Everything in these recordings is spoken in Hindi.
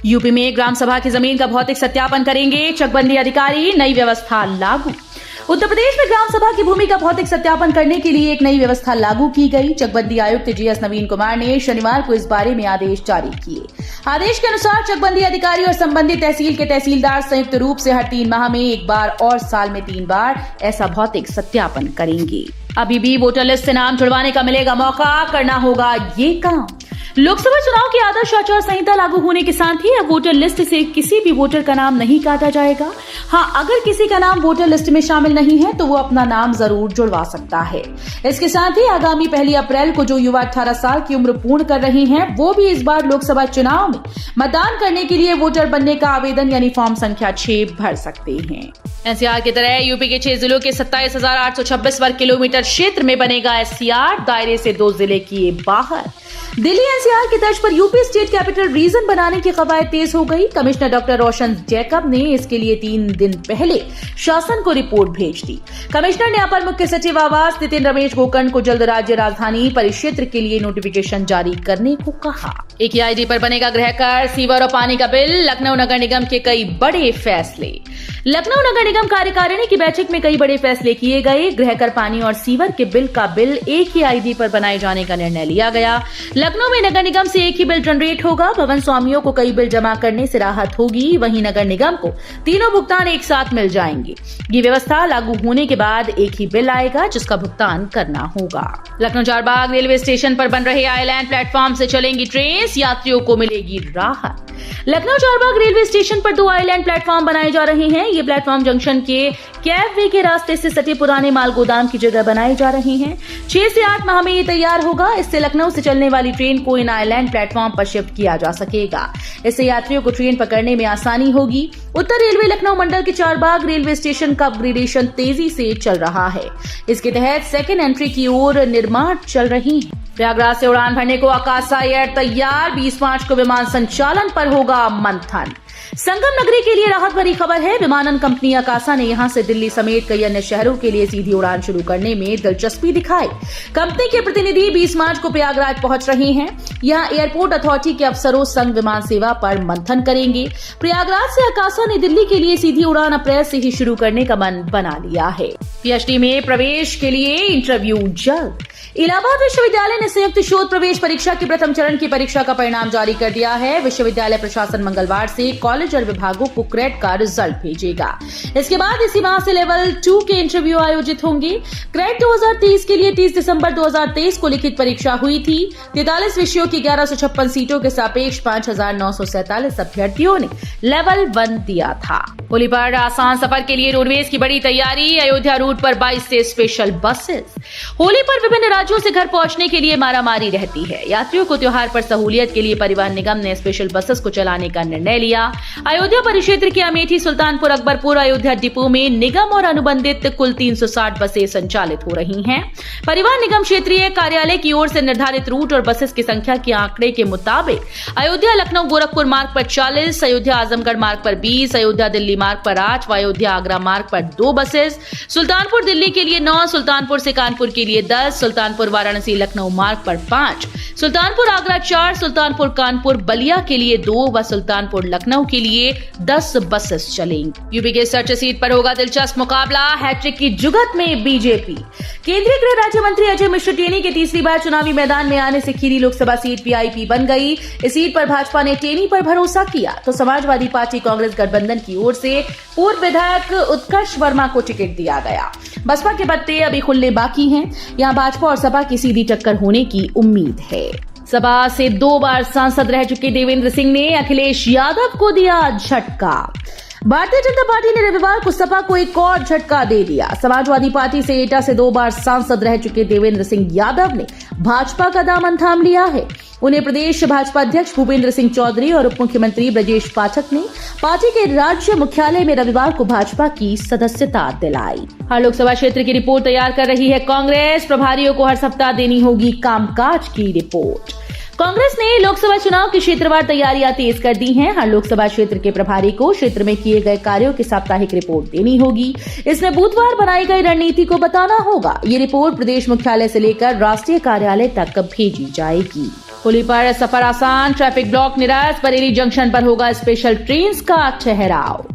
यूपी में ग्राम सभा की जमीन का भौतिक सत्यापन करेंगे चकबंदी अधिकारी, नई व्यवस्था लागू। उत्तर प्रदेश में ग्राम सभा की भूमि का भौतिक सत्यापन करने के लिए एक नई व्यवस्था लागू की गई। चकबंदी आयुक्त जीएस नवीन कुमार ने शनिवार को इस बारे में आदेश जारी किए। आदेश के अनुसार चकबंदी अधिकारी और संबंधित तहसील के तहसीलदार संयुक्त रूप से हर 3 माह में एक बार और साल में 3 बार ऐसा भौतिक सत्यापन करेंगे। अभी भी वोटर लिस्ट से नाम जुड़वाने का मिलेगा मौका, करना होगा ये काम। लोकसभा चुनाव की आदर्श आचार संहिता लागू होने के साथ ही अब वोटर लिस्ट से किसी भी वोटर का नाम नहीं काटा जाएगा। हाँ, अगर किसी का नाम वोटर लिस्ट में शामिल नहीं है तो वो अपना नाम जरूर जुड़वा सकता है। इसके साथ ही आगामी 1 अप्रैल को जो युवा 18 साल की उम्र पूर्ण कर रहे हैं वो भी इस बार लोकसभा चुनाव में मतदान करने के लिए वोटर बनने का आवेदन यानी फॉर्म संख्या 6 भर सकते हैं। एनसीआर की तरह यूपी के 6 जिलों के 27,826 वर्ग किलोमीटर क्षेत्र में बनेगा एससीआर, दायरे से 2 जिले किए बाहर। दिल्ली एनसीआर की तर्ज पर यूपी स्टेट कैपिटल रीजन बनाने की कवायद तेज हो गई। कमिश्नर डॉक्टर रोशन जैकब ने इसके लिए 3 दिन पहले शासन को रिपोर्ट भेज दी। कमिश्नर ने अपर मुख्य सचिव आवास नितिन रमेश गोकर्ण को जल्द राज्य राजधानी परिक्षेत्र के लिए नोटिफिकेशन जारी करने को कहा। एक ही आईडी पर बनेगा गृह कर, सीवर और पानी का बिल। लखनऊ नगर निगम के कई बड़े फैसले। लखनऊ नगर निगम कार्यकारिणी की बैठक में कई बड़े फैसले किए गए। गृह कर, पानी और सीवर के बिल का बिल एक ही आईडी पर बनाए जाने का निर्णय लिया गया। लखनऊ में नगर निगम से एक ही बिल जनरेट होगा। भवन स्वामियों को कई बिल जमा करने से राहत होगी। वहीं नगर निगम को तीनों भुगतान एक साथ मिल जाएंगे। ये व्यवस्था लागू होने के बाद एक ही बिल आएगा जिसका भुगतान करना होगा। लखनऊ चारबाग रेलवे स्टेशन पर बन रहे आइलैंड प्लेटफॉर्म से चलेंगी ट्रेन, यात्रियों को मिलेगी राहत। लखनऊ चारबाग रेलवे स्टेशन पर 2 आइलैंड प्लेटफॉर्म बनाए जा रहे हैं। ये प्लेटफॉर्म जंक्शन के कैब वे के रास्ते से सटे पुराने माल गोदाम की जगह बनाए जा रहे हैं। 6 से 8 माह में ये तैयार होगा। इससे लखनऊ से चलने वाली ट्रेन को इन आइलैंड प्लेटफॉर्म पर शिफ्ट किया जा सकेगा। इससे यात्रियों को ट्रेन पकड़ने में आसानी होगी। उत्तर रेलवे लखनऊ मंडल के चारबाग रेलवे स्टेशन का अपग्रेडेशन तेजी से चल रहा है। इसके तहत सेकेंड एंट्री की ओर निर्माण चल रही है। प्रयागराज से उड़ान भरने को आकाशा एयर तैयार। 20 मार्च को विमान संचालन पर होगा मंथन। संगम नगरी के लिए राहत भरी खबर है। विमानन कंपनी आकाशा ने यहां से दिल्ली समेत कई अन्य शहरों के लिए सीधी उड़ान शुरू करने में दिलचस्पी दिखाई। कंपनी के प्रतिनिधि 20 मार्च को प्रयागराज पहुंच रहे हैं। यहां एयरपोर्ट अथॉरिटी के अफसरों संग विमान सेवा पर मंथन करेंगे। प्रयागराज से आकाशा ने दिल्ली के लिए सीधी उड़ान अप्रैल से ही शुरू करने का मन बना लिया है। पीएचडी में प्रवेश के लिए इंटरव्यू जल्द। इलाहाबाद विश्वविद्यालय ने संयुक्त शोध प्रवेश परीक्षा के प्रथम चरण की परीक्षा का परिणाम जारी कर दिया है। विश्वविद्यालय प्रशासन मंगलवार से कॉलेज और विभागों को क्रेट का रिजल्ट भेजेगा। इसके बाद इसी माह से लेवल 2 के इंटरव्यू आयोजित होंगे। क्रेट 2023 के लिए 30 दिसंबर 2023 को लिखित परीक्षा हुई थी। 43 विषयों की 1156 सीटों के सापेक्ष 5,947 अभ्यर्थियों ने लेवल 1 दिया था। होली पर आसान सफर के लिए रोडवेज की बड़ी तैयारी। अयोध्या रूट पर 22 से स्पेशल बसेस। होली पर विभिन्न राज्यों से घर पहुंचने के लिए मारामारी रहती है। यात्रियों को त्योहार पर सहूलियत के लिए परिवहन निगम ने स्पेशल बसेस को चलाने का निर्णय लिया। अयोध्या परिक्षेत्र के अमेठी, सुल्तानपुर, अकबरपुर, अयोध्या डिपो में निगम और अनुबंधित कुल 360 बसें संचालित हो रही हैं। परिवहन निगम क्षेत्रीय कार्यालय की ओर से निर्धारित रूट और बसेस की संख्या के आंकड़े के मुताबिक अयोध्या लखनऊ गोरखपुर मार्ग पर 40, अयोध्या आजमगढ़ मार्ग पर 20, अयोध्या दिल्ली मार्ग पर 8 व अयोध्या आगरा मार्ग पर 2 बसेस, सुल्तानपुर दिल्ली के लिए 9, सुल्तानपुर से कानपुर के लिए 10, सुल्तानपुर वाराणसी लखनऊ मार्ग पर 5, सुल्तानपुर आगरा 4, सुल्तानपुर कानपुर बलिया के लिए 2 व सुल्तानपुर लखनऊ के लिए 10 बसेस चलेंगी। यूपी के सर्च सीट पर होगा दिलचस्प मुकाबला। हैट्रिक की जुगत में बीजेपी। केंद्रीय गृह राज्य मंत्री अजय मिश्र टेनी के तीसरी बार चुनावी मैदान में आने से खीरी लोकसभा सीट वीआईपी बन गई। इस सीट पर भाजपा ने टेनी पर भरोसा किया तो समाजवादी पार्टी कांग्रेस गठबंधन की ओर से पूर्व विधायक उत्कर्ष वर्मा को टिकट दिया गया। बसपा के पत्ते अभी खुलने बाकी हैं। यहाँ भाजपा और सपा की सीधी टक्कर होने की उम्मीद है। सपा से 2 बार सांसद रह चुके देवेंद्र सिंह ने अखिलेश यादव को दिया झटका। भारतीय जनता पार्टी ने रविवार को सपा को एक और झटका दे दिया। समाजवादी पार्टी से एटा से 2 बार सांसद रह चुके देवेंद्र सिंह यादव ने भाजपा का दामन थाम लिया है। उन्हें प्रदेश भाजपा अध्यक्ष भूपेंद्र सिंह चौधरी और उप मुख्यमंत्री ब्रजेश पाठक ने पार्टी के राज्य मुख्यालय में रविवार को भाजपा की सदस्यता दिलाई। हर लोकसभा क्षेत्र की रिपोर्ट तैयार कर रही है कांग्रेस। प्रभारियों को हर सप्ताह देनी होगी कामकाज की रिपोर्ट। कांग्रेस ने लोकसभा चुनाव की क्षेत्रवार तैयारियां तेज कर दी हैं। हर लोकसभा क्षेत्र के प्रभारी को क्षेत्र में किए गए कार्यों की साप्ताहिक रिपोर्ट देनी होगी। इसमें बुधवार बनाई गई रणनीति को बताना होगा। ये रिपोर्ट प्रदेश मुख्यालय से लेकर राष्ट्रीय कार्यालय तक भेजी जाएगी। होली पर सफर आसान, ट्रैफिक ब्लॉक निरस्त, बरेली जंक्शन पर होगा स्पेशल ट्रेन का ठहराव।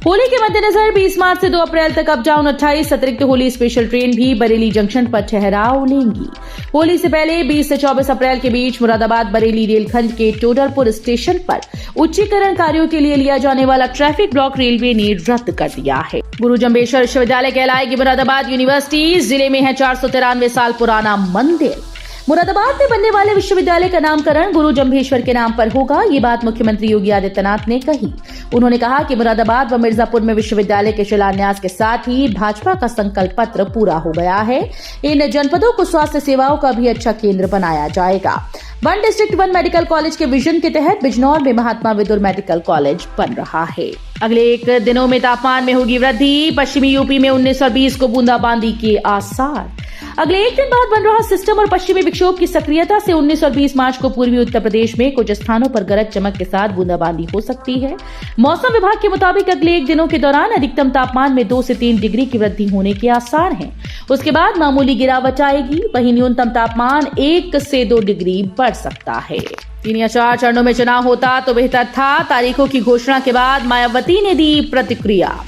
होली के मद्देनजर 20 मार्च से 2 अप्रैल तक अप डाउन 28 अतिरिक्त होली स्पेशल ट्रेन भी बरेली जंक्शन पर ठहराव लेंगी। होली से पहले 20 से 24 अप्रैल के बीच मुरादाबाद बरेली रेलखंड के टोडरपुर स्टेशन पर उच्चीकरण कार्यों के लिए लिया जाने वाला ट्रैफिक ब्लॉक रेलवे ने रद्द कर दिया है। गुरु जम्बेश्वर विश्वविद्यालय कहलाएगी मुरादाबाद यूनिवर्सिटी। जिले में है 493 साल पुराना मंदिर। मुरादाबाद में बनने वाले विश्वविद्यालय का नामकरण गुरु जम्भेश्वर के नाम पर होगा। ये बात मुख्यमंत्री योगी आदित्यनाथ ने कही। उन्होंने कहा कि मुरादाबाद व मिर्जापुर में विश्वविद्यालय के शिलान्यास के साथ ही भाजपा का संकल्प पत्र पूरा हो गया है। इन जनपदों को स्वास्थ्य सेवाओं का भी अच्छा केंद्र बनाया जाएगा। 1 डिस्ट्रिक्ट 1 मेडिकल कॉलेज के विजन के तहत बिजनौर में महात्मा विदुर मेडिकल कॉलेज बन रहा है। अगले 1 दिनों में तापमान में होगी वृद्धि। पश्चिमी यूपी में 19 और 20 को बूंदाबांदी के आसार। अगले 1 दिन बाद बन रहा सिस्टम और पश्चिमी विक्षोभ की सक्रियता से 19 और 20 मार्च को पूर्वी उत्तर प्रदेश में कुछ स्थानों पर गरज चमक के साथ बूंदाबांदी हो सकती है। मौसम विभाग के मुताबिक अगले 1 दिनों के दौरान अधिकतम तापमान में 2 से 3 डिग्री की वृद्धि होने के आसार हैं। उसके बाद मामूली गिरावट आएगी। वहीं न्यूनतम तापमान 1 से 2 डिग्री बढ़ सकता है। 3 या 4 चरणों में चुनाव होता तो बेहतर था। तारीखों की घोषणा के बाद मायावती ने दी प्रतिक्रिया।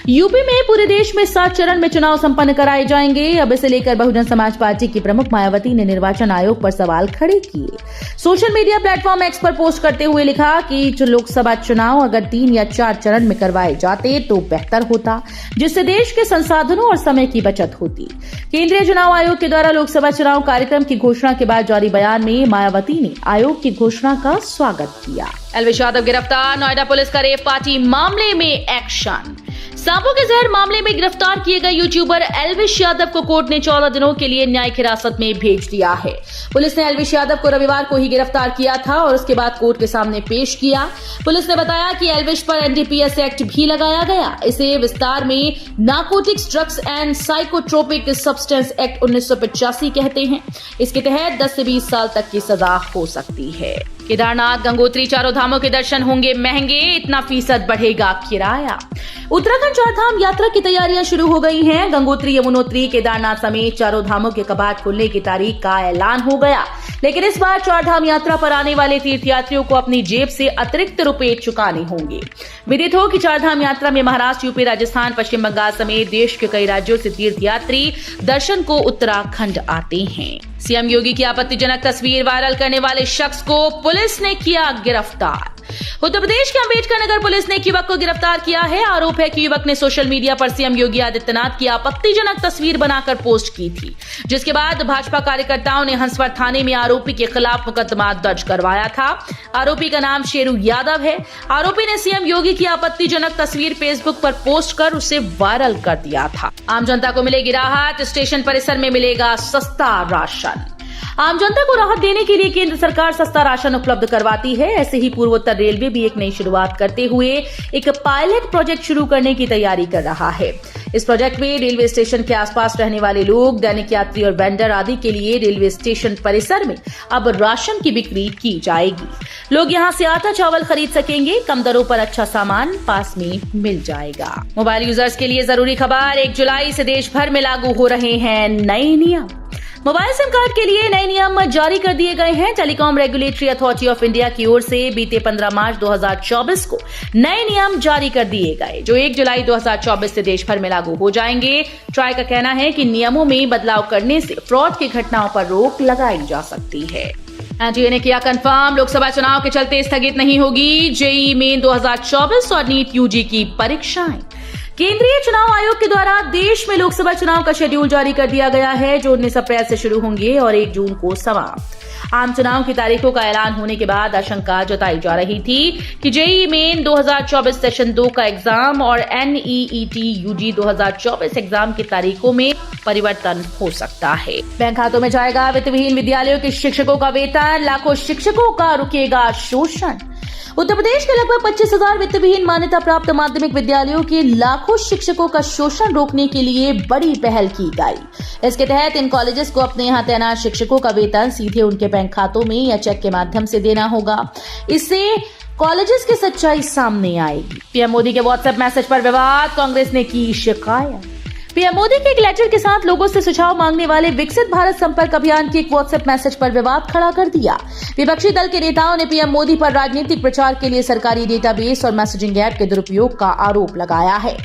यूपी में पूरे देश में 7 चरण में चुनाव संपन्न कराए जाएंगे। अब इसे लेकर बहुजन समाज पार्टी की प्रमुख मायावती ने निर्वाचन आयोग पर सवाल खड़े किए। सोशल मीडिया प्लेटफॉर्म एक्स पर पोस्ट करते हुए लिखा कि लोकसभा चुनाव अगर 3 या 4 चरण में करवाए जाते तो बेहतर होता, जिससे देश के संसाधनों और समय की बचत होती। केंद्रीय चुनाव आयोग के द्वारा लोकसभा चुनाव कार्यक्रम की घोषणा के बाद जारी बयान में मायावती ने आयोग की घोषणा का स्वागत किया। एल्विश यादव गिरफ्तार। नोएडा पुलिस का रेप पार्टी मामले में एक्शन। सांपों के जहर मामले में गिरफ्तार किए गए यूट्यूबर एल्विश यादव को कोर्ट ने 14 दिनों के लिए न्यायिक हिरासत में भेज दिया है। पुलिस ने एल्विश यादव को रविवार को ही गिरफ्तार किया था और उसके बाद कोर्ट के सामने पेश किया। पुलिस ने बताया कि एल्विश पर एनडीपीएस एक्ट भी लगाया गया। इसे विस्तार में narcotics, drugs and psychotropic substance act 1985 कहते हैं। इसके तहत 10 से 20 साल तक की सजा हो सकती है। केदारनाथ, गंगोत्री, चारों धामों के दर्शन होंगे महंगे, इतना फीसद बढ़ेगा किराया। उत्तराखंड 4 धाम यात्रा की तैयारियां शुरू हो गई हैं। गंगोत्री, यमुनोत्री, केदारनाथ समेत चारों धामों के कपाट खुलने की तारीख का ऐलान हो गया। लेकिन इस बार 4 धाम यात्रा पर आने वाले तीर्थयात्रियों को अपनी जेब से अतिरिक्त रुपए चुकाने होंगे। विदित हो कि 4 धाम यात्रा में महाराष्ट्र, यूपी, राजस्थान, पश्चिम बंगाल समेत देश के कई राज्यों से तीर्थयात्री दर्शन को उत्तराखंड आते हैं। सीएम योगी की आपत्तिजनक तस्वीर वायरल करने वाले शख्स को पुलिस ने किया गिरफ्तार। उत्तर प्रदेश के अंबेडकर नगर पुलिस ने एक युवक को गिरफ्तार किया है। आरोप है कि युवक ने सोशल मीडिया पर सीएम योगी आदित्यनाथ की आपत्तिजनक तस्वीर बनाकर पोस्ट की थी, जिसके बाद भाजपा कार्यकर्ताओं ने हंसवर थाने में आरोपी के खिलाफ मुकदमा दर्ज करवाया था। आरोपी का नाम शेरू यादव है। आरोपी ने सीएम योगी की आपत्तिजनक तस्वीर फेसबुक पर पोस्ट कर उसे वायरल कर दिया था। आम जनता को मिलेगी राहत। स्टेशन परिसर में मिलेगा सस्ता राशन। आम जनता को राहत देने के लिए केंद्र सरकार सस्ता राशन उपलब्ध करवाती है। ऐसे ही पूर्वोत्तर रेलवे भी एक नई शुरुआत करते हुए एक पायलट प्रोजेक्ट शुरू करने की तैयारी कर रहा है। इस प्रोजेक्ट में रेलवे स्टेशन के आसपास रहने वाले लोग, दैनिक यात्री और वेंडर आदि के लिए रेलवे स्टेशन परिसर में अब राशन की बिक्री की जाएगी। लोग यहां से आटा चावल खरीद सकेंगे। कम दरों पर अच्छा सामान पास में मिल जाएगा। मोबाइल यूजर्स के लिए जरूरी खबर। 1 जुलाई से देश भर में लागू हो रहे हैं नए नियम। मोबाइल सिम कार्ड के लिए नए नियम जारी कर दिए गए हैं। Telecom regulatory authority of India की ओर से बीते 15 मार्च 2024 को नए नियम जारी कर दिए गए, जो 1 जुलाई 2024 से देश भर में लागू हो जाएंगे। ट्राई का कहना है कि नियमों में बदलाव करने से फ्रॉड की घटनाओं पर रोक लगाई जा सकती है। एनटीए ने किया कंफर्म, लोकसभा चुनाव के चलते स्थगित नहीं होगी जेईई मेन 2024 और नीट यूजी की परीक्षाएं। केंद्रीय चुनाव आयोग के द्वारा देश में लोकसभा चुनाव का शेड्यूल जारी कर दिया गया है, जो 19 अप्रैल से शुरू होंगे और 1 जून को समाप्त। आम चुनाव की तारीखों का ऐलान होने के बाद आशंका जताई जा रही थी कि जेईई मेन 2024 सेशन 2 का एग्जाम और एनईईटी यूजी 2024 एग्जाम की तारीखों में परिवर्तन हो सकता है। बैंक खातों में जाएगा वित्तविहीन विद्यालयों के शिक्षकों का वेतन। लाखों शिक्षकों का रुकेगा शोषण। उत्तर प्रदेश के लगभग 25,000 वित्तविहीन मान्यता प्राप्त माध्यमिक विद्यालयों के लाखों शिक्षकों का शोषण रोकने के लिए बड़ी पहल की गई। इसके तहत इन कॉलेजेस को अपने यहां तैनात शिक्षकों का वेतन सीधे उनके बैंक खातों में या चेक के माध्यम से देना होगा। इससे कॉलेजेस की सच्चाई सामने आएगी। पीएम मोदी के व्हाट्सएप मैसेज पर विवाद। कांग्रेस ने की शिकायत। पीएम मोदी के एक लेटर के साथ लोगों से सुझाव मांगने वाले विकसित भारत संपर्क अभियान के एक व्हाट्सएप मैसेज पर विवाद खड़ा कर दिया। विपक्षी दल के नेताओं ने पीएम मोदी पर राजनीतिक प्रचार के लिए सरकारी डेटाबेस और मैसेजिंग ऐप के दुरुपयोग का आरोप लगाया है।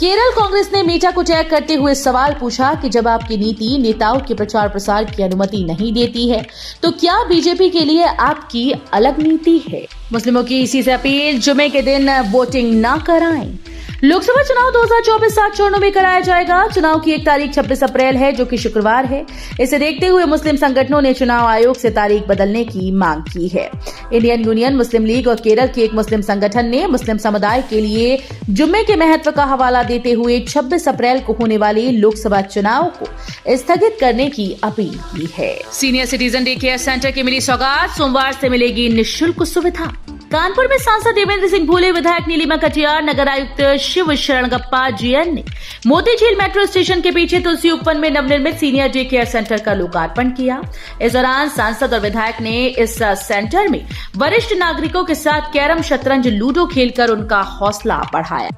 केरल कांग्रेस ने मीडिया को टैग करते हुए सवाल पूछा कि जब आपकी नीति नेताओं के प्रचार प्रसार की अनुमति नहीं देती है, तो क्या बीजेपी के लिए आपकी अलग नीति है? मुस्लिमों की इसी से अपील, जुमे के दिन वोटिंग न कराएं। लोकसभा चुनाव 2024 7 चरणों में कराया जाएगा। चुनाव की एक तारीख 26 अप्रैल है, जो कि शुक्रवार है। इसे देखते हुए मुस्लिम संगठनों ने चुनाव आयोग से तारीख बदलने की मांग की है। इंडियन यूनियन मुस्लिम लीग और केरल के एक मुस्लिम संगठन ने मुस्लिम समुदाय के लिए जुम्मे के महत्व का हवाला देते हुए 26 अप्रैल को होने वाले लोकसभा चुनाव को स्थगित करने की अपील की है। Senior citizen day care centre की मिली सौगात, सोमवार से मिलेगी निःशुल्क सुविधा। कानपुर में सांसद देवेंद्र सिंह भोले, विधायक नीलिमा कटियार, नगर आयुक्त शिव शरणगप्पा जीएन ने मोती झील मेट्रो स्टेशन के पीछे तुलसी उपवन में नवनिर्मित सीनियर डे केयर सेंटर का लोकार्पण किया। इस दौरान सांसद और विधायक ने इस सेंटर में वरिष्ठ नागरिकों के साथ कैरम, शतरंज, लूडो खेलकर उनका हौसला बढ़ाया।